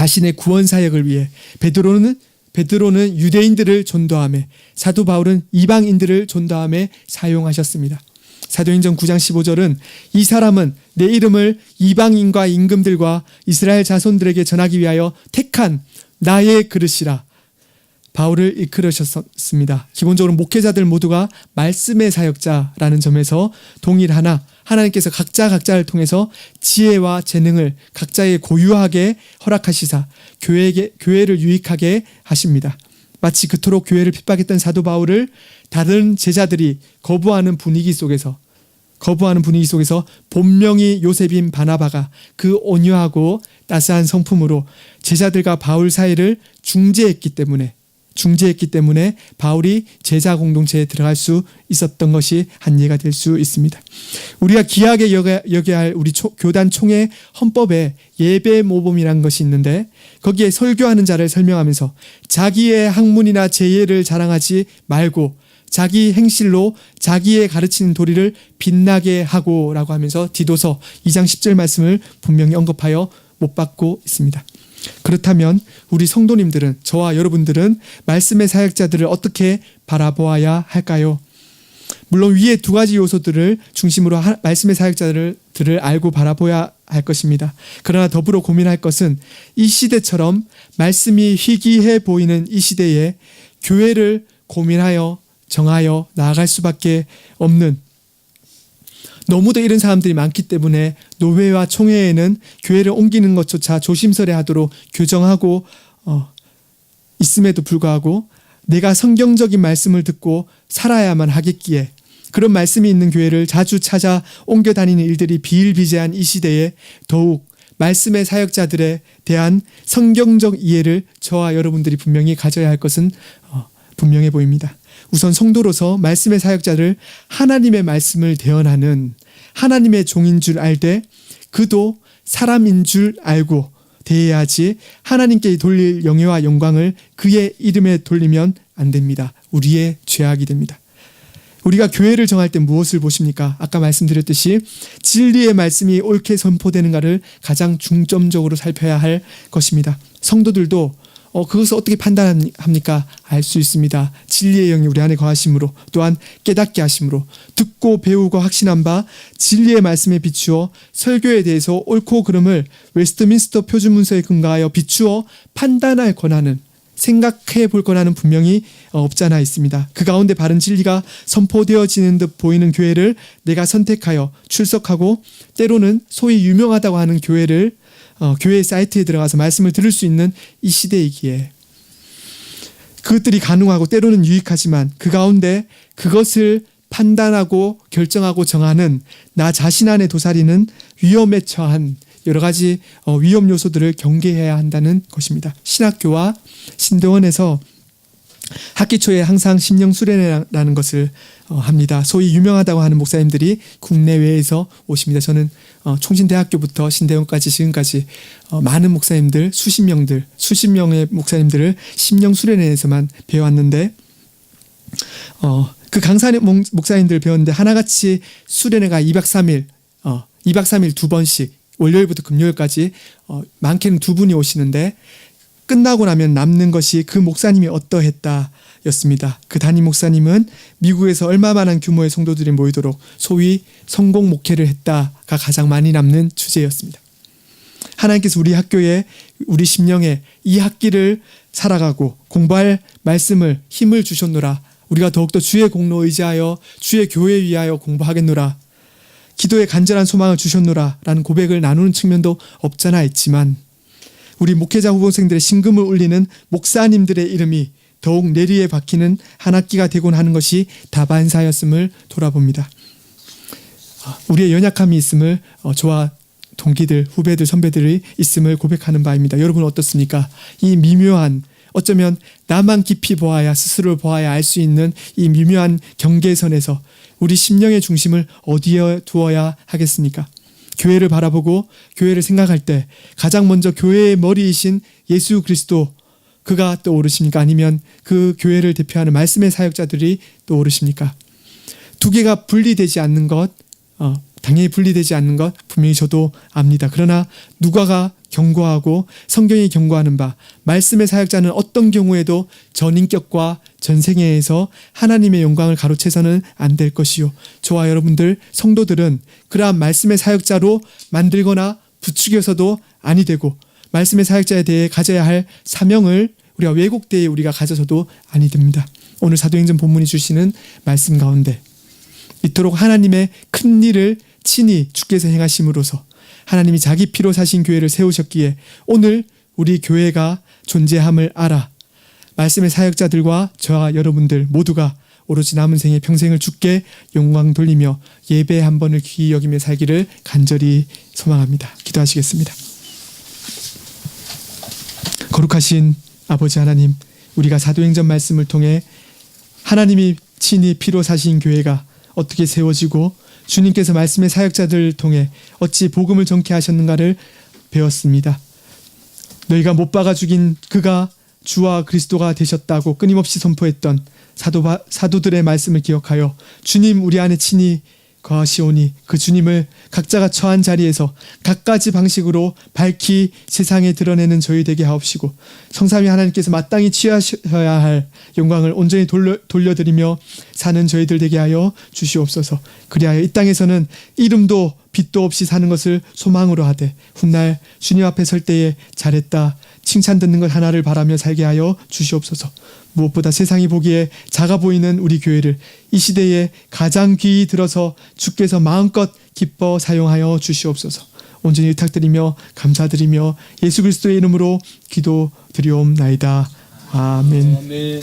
자신의 구원 사역을 위해 베드로는 유대인들을 전도하며 사도 바울은 이방인들을 전도하며 사용하셨습니다. 사도행전 9장 15절은 이 사람은 내 이름을 이방인과 임금들과 이스라엘 자손들에게 전하기 위하여 택한 나의 그릇이라 바울을 이끌으셨습니다. 기본적으로 목회자들 모두가 말씀의 사역자라는 점에서 동일하나 하나님께서 각자를 통해서 지혜와 재능을 각자의 고유하게 허락하시사 교회를 유익하게 하십니다. 마치 그토록 교회를 핍박했던 사도 바울을 다른 제자들이 거부하는 분위기 속에서 본명이 요셉인 바나바가 그 온유하고 따스한 성품으로 제자들과 바울 사이를 중재했기 때문에 바울이 제자 공동체에 들어갈 수 있었던 것이 한 예가 될 수 있습니다. 우리가 귀하게 여겨야 할 우리 교단 총회 헌법에 예배 모범이라는 것이 있는데 거기에 설교하는 자를 설명하면서 자기의 학문이나 재예를 자랑하지 말고 자기 행실로 자기의 가르치는 도리를 빛나게 하고 라고 하면서 디도서 2장 10절 말씀을 분명히 언급하여 못 받고 있습니다. 그렇다면 우리 성도님들은, 저와 여러분들은 말씀의 사역자들을 어떻게 바라보아야 할까요? 물론 위에 두 가지 요소들을 중심으로 말씀의 사역자들을 알고 바라보아야 할 것입니다. 그러나 더불어 고민할 것은 이 시대처럼 말씀이 희귀해 보이는 이 시대에 교회를 고민하여 정하여 나아갈 수밖에 없는, 너무도 이런 사람들이 많기 때문에 노회와 총회에는 교회를 옮기는 것조차 조심스레 하도록 교정하고 있음에도 불구하고 내가 성경적인 말씀을 듣고 살아야만 하겠기에 그런 말씀이 있는 교회를 자주 찾아 옮겨 다니는 일들이 비일비재한 이 시대에 더욱 말씀의 사역자들에 대한 성경적 이해를 저와 여러분들이 분명히 가져야 할 것은 분명해 보입니다. 우선 성도로서 말씀의 사역자를 하나님의 말씀을 대언하는 하나님의 종인 줄 알되 그도 사람인 줄 알고 대해야지 하나님께 돌릴 영예와 영광을 그의 이름에 돌리면 안 됩니다. 우리의 죄악이 됩니다. 우리가 교회를 정할 때 무엇을 보십니까? 아까 말씀드렸듯이 진리의 말씀이 옳게 선포되는가를 가장 중점적으로 살펴야 할 것입니다. 성도들도 그것을 어떻게 판단합니까? 알 수 있습니다. 진리의 영이 우리 안에 거하심으로 또한 깨닫게 하심으로 듣고 배우고 확신한 바 진리의 말씀에 비추어 설교에 대해서 옳고 그름을 웨스트민스터 표준문서에 근거하여 비추어 판단할 권한은, 생각해 볼 권한은 분명히 없잖아 있습니다. 그 가운데 바른 진리가 선포되어지는 듯 보이는 교회를 내가 선택하여 출석하고 때로는 소위 유명하다고 하는 교회 사이트에 들어가서 말씀을 들을 수 있는 이 시대이기에 그것들이 가능하고 때로는 유익하지만 그 가운데 그것을 판단하고 결정하고 정하는 나 자신 안에 도사리는 위험에 처한 여러 가지 위험 요소들을 경계해야 한다는 것입니다. 신학교와 신대원에서 학기 초에 항상 심령 수련회라는 것을 합니다. 소위 유명하다고 하는 목사님들이 국내외에서 오십니다. 저는 총신대학교부터 신대원까지 지금까지 많은 목사님들, 수십 명의 목사님들을 심령 수련회에서만 배워왔는데 그 강산의 목사님들을 배웠는데 하나같이 수련회가 2박 3일 두 번씩 월요일부터 금요일까지 많게는 두 분이 오시는데 끝나고 나면 남는 것이 그 목사님이 어떠했다 였습니다. 그 담임 목사님은 미국에서 얼마만한 규모의 성도들이 모이도록 소위 성공 목회를 했다가 가장 많이 남는 주제였습니다. 하나님께서 우리 학교에, 우리 심령에 이 학기를 살아가고 공부할 말씀을 힘을 주셨노라. 우리가 더욱더 주의 공로 의지하여 주의 교회 위하여 공부하겠노라. 기도에 간절한 소망을 주셨노라 라는 고백을 나누는 측면도 없잖아 있지만 우리 목회자 후보생들의 심금을 울리는 목사님들의 이름이 더욱 내리에 박히는 한 학기가 되곤 하는 것이 다반사였음을 돌아봅니다. 우리의 연약함이 있음을 저와 동기들, 후배들, 선배들이 있음을 고백하는 바입니다. 여러분은 어떻습니까? 이 미묘한, 어쩌면 나만 깊이 보아야, 스스로를 보아야 알 수 있는 이 미묘한 경계선에서 우리 심령의 중심을 어디에 두어야 하겠습니까? 교회를 바라보고 교회를 생각할 때 가장 먼저 교회의 머리이신 예수 그리스도, 그가 떠오르십니까? 아니면 그 교회를 대표하는 말씀의 사역자들이 떠오르십니까? 두 개가 분리되지 않는 것, 당연히 분리되지 않는 것 분명히 저도 압니다. 그러나 누가가 경고하고 성경이 경고하는 바 말씀의 사역자는 어떤 경우에도 전인격과 전생애에서 하나님의 영광을 가로채서는 안 될 것이요. 저와 여러분들 성도들은 그러한 말씀의 사역자로 만들거나 부추겨서도 아니 되고 말씀의 사역자에 대해 가져야 할 사명을 우리가 왜곡되이 우리가 가져서도 아니 됩니다. 오늘 사도행전 본문이 주시는 말씀 가운데 이토록 하나님의 큰 일을 친히 주께서 행하심으로써 하나님이 자기 피로 사신 교회를 세우셨기에 오늘 우리 교회가 존재함을 알아 말씀의 사역자들과 저와 여러분들 모두가 오로지 남은 생에 평생을 주께 영광 돌리며 예배 한 번을 귀히 여기며 살기를 간절히 소망합니다. 기도하시겠습니다. 거룩하신 아버지 하나님, 우리가 사도행전 말씀을 통해 하나님이 친히 피로 사신 교회가 어떻게 세워지고 주님께서 말씀의 사역자들을 통해 어찌 복음을 전케 하셨는가를 배웠습니다. 너희가 못 박아 죽인 그가 주와 그리스도가 되셨다고 끊임없이 선포했던 사도들의 말씀을 기억하여 주님 우리 안에 친히 거하시오니 그 주님을 각자가 처한 자리에서 각가지 방식으로 밝히 세상에 드러내는 저희 되게 하옵시고 성삼위 하나님께서 마땅히 취하셔야 할 영광을 온전히 돌려드리며 사는 저희들 되게 하여 주시옵소서. 그리하여 이 땅에서는 이름도 빛도 없이 사는 것을 소망으로 하되 훗날 주님 앞에 설 때에 잘했다 칭찬 듣는 것 하나를 바라며 살게 하여 주시옵소서. 무엇보다 세상이 보기에 작아 보이는 우리 교회를 이 시대에 가장 귀히 들어서 주께서 마음껏 기뻐 사용하여 주시옵소서. 온전히 의탁드리며 감사드리며 예수 그리스도의 이름으로 기도드리옵나이다. 아멘.